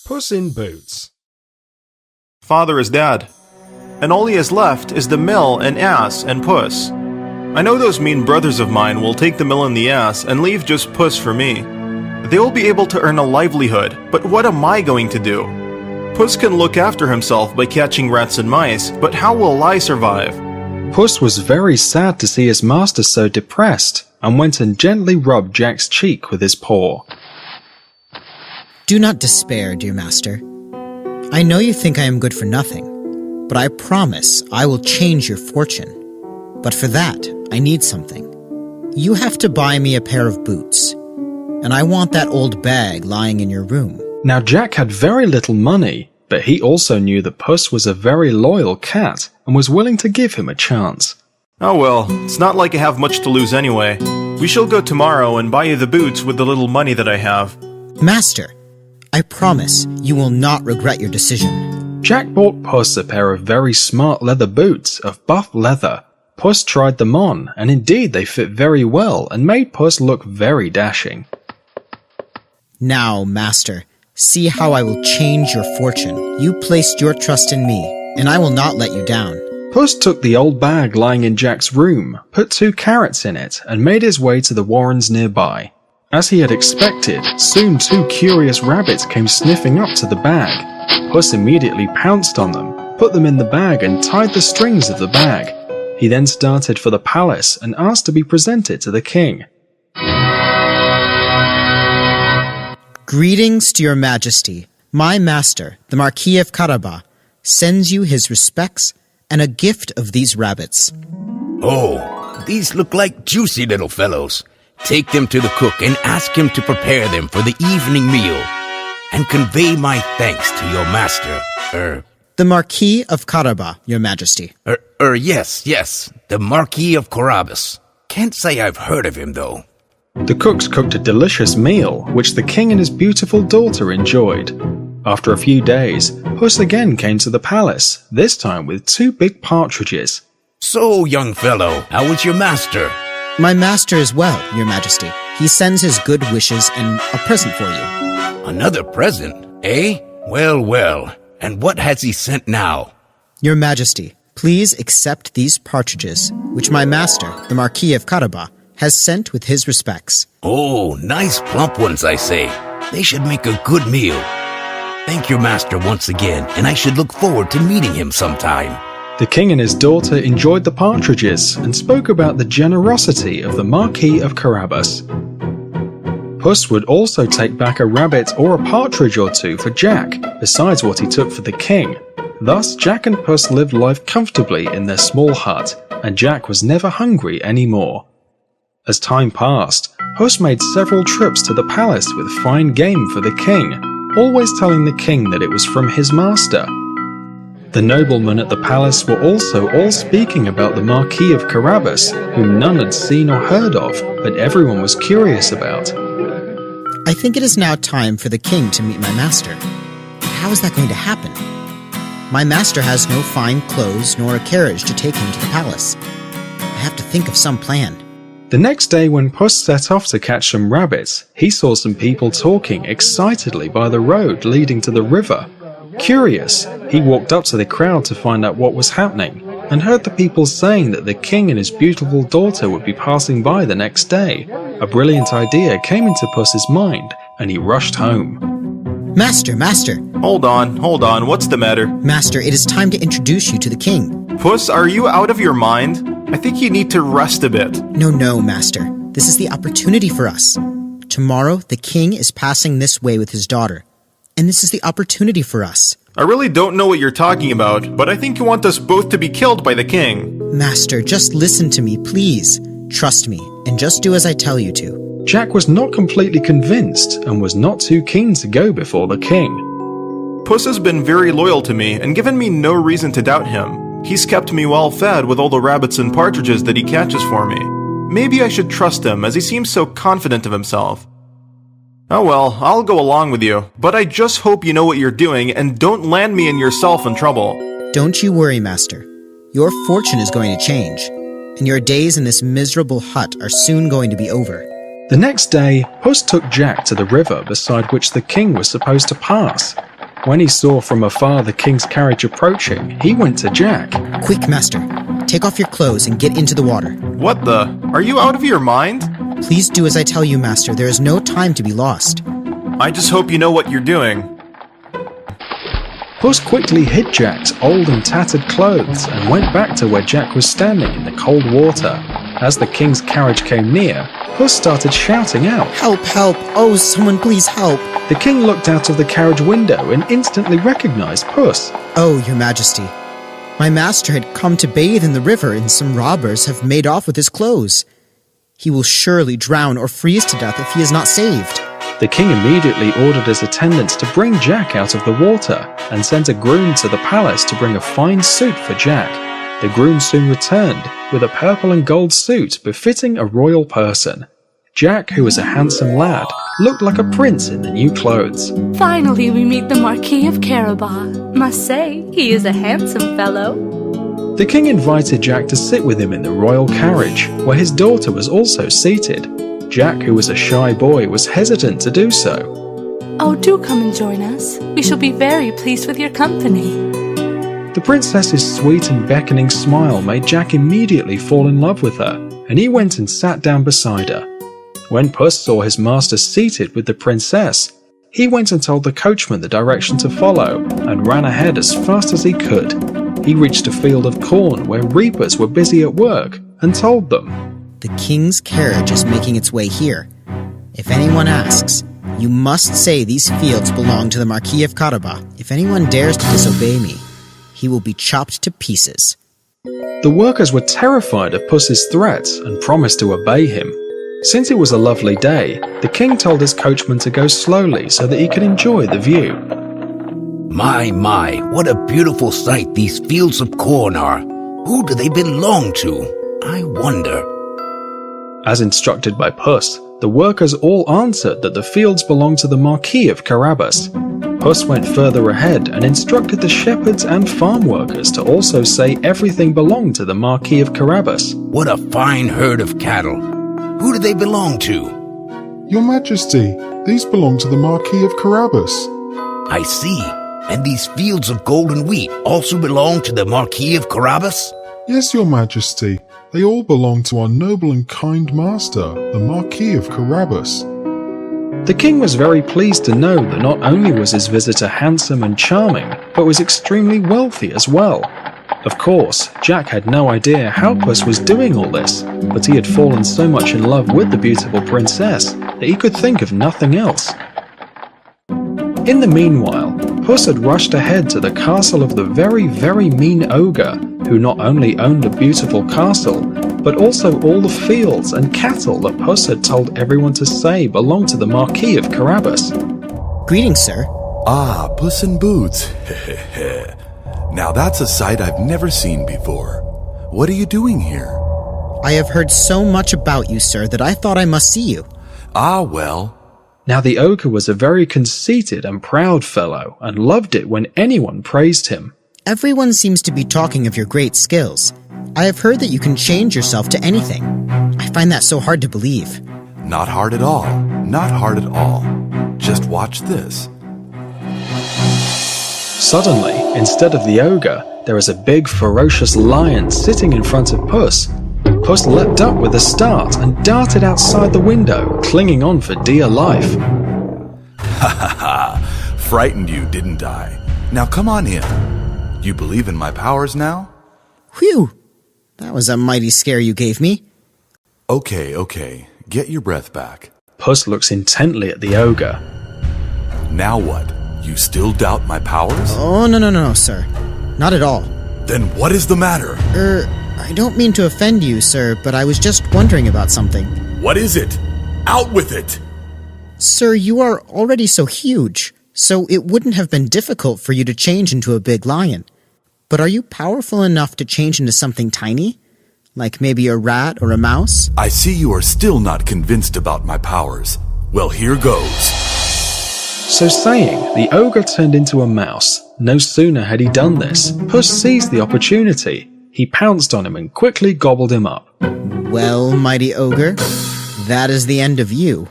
Puss in Boots. Father is dead, and all he has left is the mill and ass and Puss. I know those mean brothers of mine will take the mill and the ass and leave just Puss for me. They will be able to earn a livelihood, but what am I going to do? Puss can look after himself by catching rats and mice, but how will I survive? Puss was very sad to see his master so depressed, and went and gently rubbed Jack's cheek with his paw. Do not despair, dear master. I know you think I am good for nothing, but I promise I will change your fortune. But for that, I need something. You have to buy me a pair of boots, and I want that old bag lying in your room. Now Jack had very little money, but he also knew that Puss was a very loyal cat and was willing to give him a chance. Oh well, it's not like I have much to lose anyway. We shall go tomorrow and buy you the boots with the little money that I have. Master, I promise you will not regret your decision. Jack bought Puss a pair of very smart leather boots of buff leather. Puss tried them on, and indeed they fit very well and made Puss look very dashing. Now, master, see how I will change your fortune. You placed your trust in me, and I will not let you down. Puss took the old bag lying in Jack's room, put 2 carrots in it, and made his way to the warrens nearby. As he had expected, soon 2 curious rabbits came sniffing up to the bag. Puss immediately pounced on them, put them in the bag and tied the strings of the bag. He then started for the palace and asked to be presented to the king. Greetings to your majesty. My master, the Marquis of Carabas, sends you his respects and a gift of these rabbits. Oh, these look like juicy little fellows. Take them to the cook and ask him to prepare them for the evening meal. And convey my thanks to your master, The Marquis of Carabas, your majesty. Yes, the Marquis of Carabas. Can't say I've heard of him, though. The cooks cooked a delicious meal, which the king and his beautiful daughter enjoyed. After a few days, Puss again came to the palace, this time with 2 big partridges. So, young fellow, how is your master? My master is well, your majesty. He sends his good wishes and a present for you. Another present, eh? Well. And what has he sent now? Your majesty, please accept these partridges, which my master, the Marquis of Carabas, has sent with his respects. Oh, nice plump ones, I say. They should make a good meal. Thank your master once again, and I should look forward to meeting him sometime. The king and his daughter enjoyed the partridges and spoke about the generosity of the Marquis of Carabas. Puss would also take back a rabbit or a partridge or 2 for Jack, besides what he took for the king. Thus, Jack and Puss lived life comfortably in their small hut, and Jack was never hungry anymore. As time passed, Puss made several trips to the palace with fine game for the king, always telling the king that it was from his master. The noblemen at the palace were also all speaking about the Marquis of Carabas, whom none had seen or heard of, but everyone was curious about. I think it is now time for the king to meet my master. How is that going to happen? My master has no fine clothes nor a carriage to take him to the palace. I have to think of some plan. The next day when Puss set off to catch some rabbits, he saw some people talking excitedly by the road leading to the river. Curious, he walked up to the crowd to find out what was happening, and heard the people saying that the king and his beautiful daughter would be passing by the next day. A brilliant idea came into Puss's mind, and he rushed home. Master! Hold on, what's the matter? Master, it is time to introduce you to the king. Puss, are you out of your mind? I think you need to rest a bit. No, master. This is the opportunity for us. Tomorrow, the king is passing this way with his daughter, and this is the opportunity for us. I really don't know what you're talking about, but I think you want us both to be killed by the king. Master, just listen to me, please. Trust me, and just do as I tell you to. Jack was not completely convinced, and was not too keen to go before the king. Puss has been very loyal to me and given me no reason to doubt him. He's kept me well fed with all the rabbits and partridges that he catches for me. Maybe I should trust him, as he seems so confident of himself. Oh well, I'll go along with you, but I just hope you know what you're doing and don't land me and yourself in trouble. Don't you worry, Master. Your fortune is going to change, and your days in this miserable hut are soon going to be over. The next day, Puss took Jack to the river beside which the king was supposed to pass. When he saw from afar the king's carriage approaching, he went to Jack. Quick, master. Take off your clothes and get into the water. What the? Are you out of your mind? Please do as I tell you, master. There is no time to be lost. I just hope you know what you're doing. Puss quickly hid Jack's old and tattered clothes and went back to where Jack was standing in the cold water. As the king's carriage came near, Puss started shouting out, Help, help! Oh, someone please help! The king looked out of the carriage window and instantly recognized Puss. Oh, your majesty. My master had come to bathe in the river and some robbers have made off with his clothes. He will surely drown or freeze to death if he is not saved. The king immediately ordered his attendants to bring Jack out of the water and sent a groom to the palace to bring a fine suit for Jack. The groom soon returned with a purple and gold suit befitting a royal person. Jack, who was a handsome lad, looked like a prince in the new clothes. Finally we meet the Marquis of Carabas. Must say, he is a handsome fellow. The king invited Jack to sit with him in the royal carriage, where his daughter was also seated. Jack, who was a shy boy, was hesitant to do so. Oh, do come and join us. We shall be very pleased with your company. The princess's sweet and beckoning smile made Jack immediately fall in love with her, and he went and sat down beside her. When Puss saw his master seated with the princess, he went and told the coachman the direction to follow and ran ahead as fast as he could. He reached a field of corn where reapers were busy at work and told them, The king's carriage is making its way here. If anyone asks, you must say these fields belong to the Marquis of Carabas. If anyone dares to disobey me, he will be chopped to pieces. The workers were terrified of Puss's threats and promised to obey him. Since it was a lovely day, the king told his coachman to go slowly so that he could enjoy the view. My, what a beautiful sight these fields of corn are. Who do they belong to? I wonder. As instructed by Puss, the workers all answered that the fields belonged to the Marquis of Carabas. Puss went further ahead and instructed the shepherds and farm workers to also say everything belonged to the Marquis of Carabas. What a fine herd of cattle. Who do they belong to? Your Majesty, these belong to the Marquis of Carabas. I see. And these fields of golden wheat also belong to the Marquis of Carabas? Yes, Your Majesty. They all belong to our noble and kind master, the Marquis of Carabas. The king was very pleased to know that not only was his visitor handsome and charming, but was extremely wealthy as well. Of course, Jack had no idea how Puss was doing all this, but he had fallen so much in love with the beautiful princess that he could think of nothing else. In the meanwhile, Puss had rushed ahead to the castle of the very, very mean ogre, who not only owned a beautiful castle, but also all the fields and cattle that Puss had told everyone to say belonged to the Marquis of Carabas. Greetings, sir. Ah, Puss in Boots. Now that's a sight I've never seen before. What are you doing here? I have heard so much about you, sir, that I thought I must see you. Ah, well. Now the ogre was a very conceited and proud fellow, and loved it when anyone praised him. Everyone seems to be talking of your great skills. I have heard that you can change yourself to anything. I find that so hard to believe. Not hard at all. Not hard at all. Just watch this. Suddenly, instead of the ogre, there is a big ferocious lion sitting in front of Puss. Puss leapt up with a start and darted outside the window, clinging on for dear life. Ha ha ha! Frightened you, didn't I? Now come on in. You believe in my powers now? Whew! That was a mighty scare you gave me. Okay. Get your breath back. Puss looks intently at the ogre. Now what? You still doubt my powers? Oh, no, sir. Not at all. Then what is the matter? I don't mean to offend you, sir, but I was just wondering about something. What is it? Out with it! Sir, you are already so huge, so it wouldn't have been difficult for you to change into a big lion. But are you powerful enough to change into something tiny? Like maybe a rat or a mouse? I see you are still not convinced about my powers. Well, here goes. So saying, the ogre turned into a mouse. No sooner had he done this, Puss seized the opportunity. He pounced on him and quickly gobbled him up. Well, mighty ogre, That is the end of you.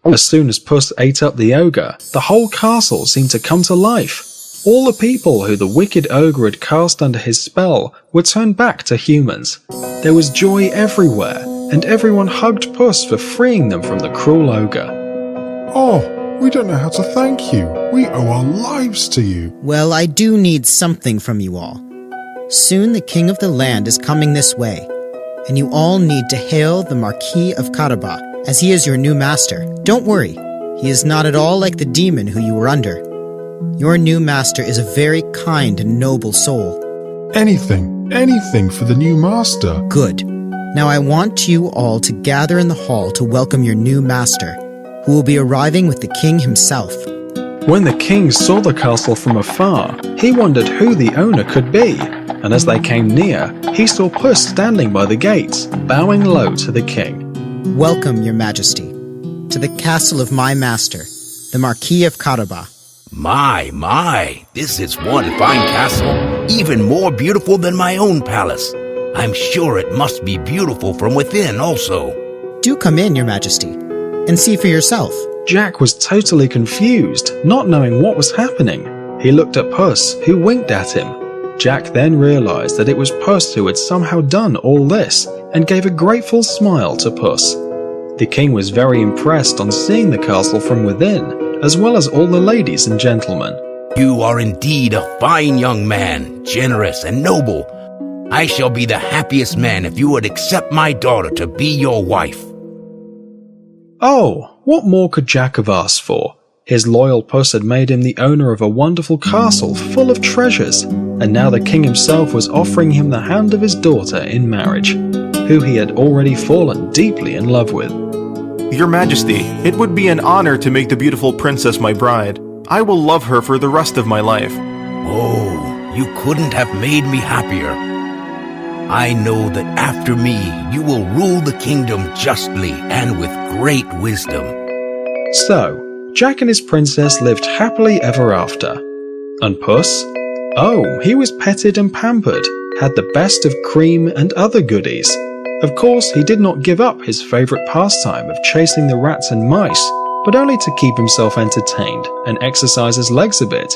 As soon as Puss ate up the ogre, the whole castle seemed to come to life. All the people who the wicked ogre had cast under his spell were turned back to humans. There was joy everywhere, and everyone hugged Puss for freeing them from the cruel ogre. Oh, we don't know how to thank you. We owe our lives to you. Well, I do need something from you all. Soon the king of the land is coming this way, and you all need to hail the Marquis of Carabas, as he is your new master. Don't worry, he is not at all like the demon who you were under. Your new master is a very kind and noble soul. Anything for the new master. Good. Now I want you all to gather in the hall to welcome your new master, who will be arriving with the king himself. When the king saw the castle from afar, he wondered who the owner could be, and as they came near, he saw Puss standing by the gates, bowing low to the king. Welcome, your majesty, to the castle of my master, the Marquis of Carabas. My, this is one fine castle, even more beautiful than my own palace. I'm sure it must be beautiful from within also. Do come in, your majesty, and see for yourself. Jack was totally confused, not knowing what was happening. He looked at Puss, who winked at him. Jack then realized that it was Puss who had somehow done all this, and gave a grateful smile to Puss. The king was very impressed on seeing the castle from within, as well as all the ladies and gentlemen. You are indeed a fine young man, generous and noble. I shall be the happiest man if you would accept my daughter to be your wife. Oh, what more could Jack have asked for? His loyal Puss had made him the owner of a wonderful castle full of treasures, and now the king himself was offering him the hand of his daughter in marriage, who he had already fallen deeply in love with. Your Majesty, it would be an honor to make the beautiful princess my bride. I will love her for the rest of my life. Oh, you couldn't have made me happier. I know that after me, you will rule the kingdom justly and with great wisdom. So, Jack and his princess lived happily ever after. And Puss? Oh, he was petted and pampered, had the best of cream and other goodies. Of course, he did not give up his favourite pastime of chasing the rats and mice, but only to keep himself entertained and exercise his legs a bit,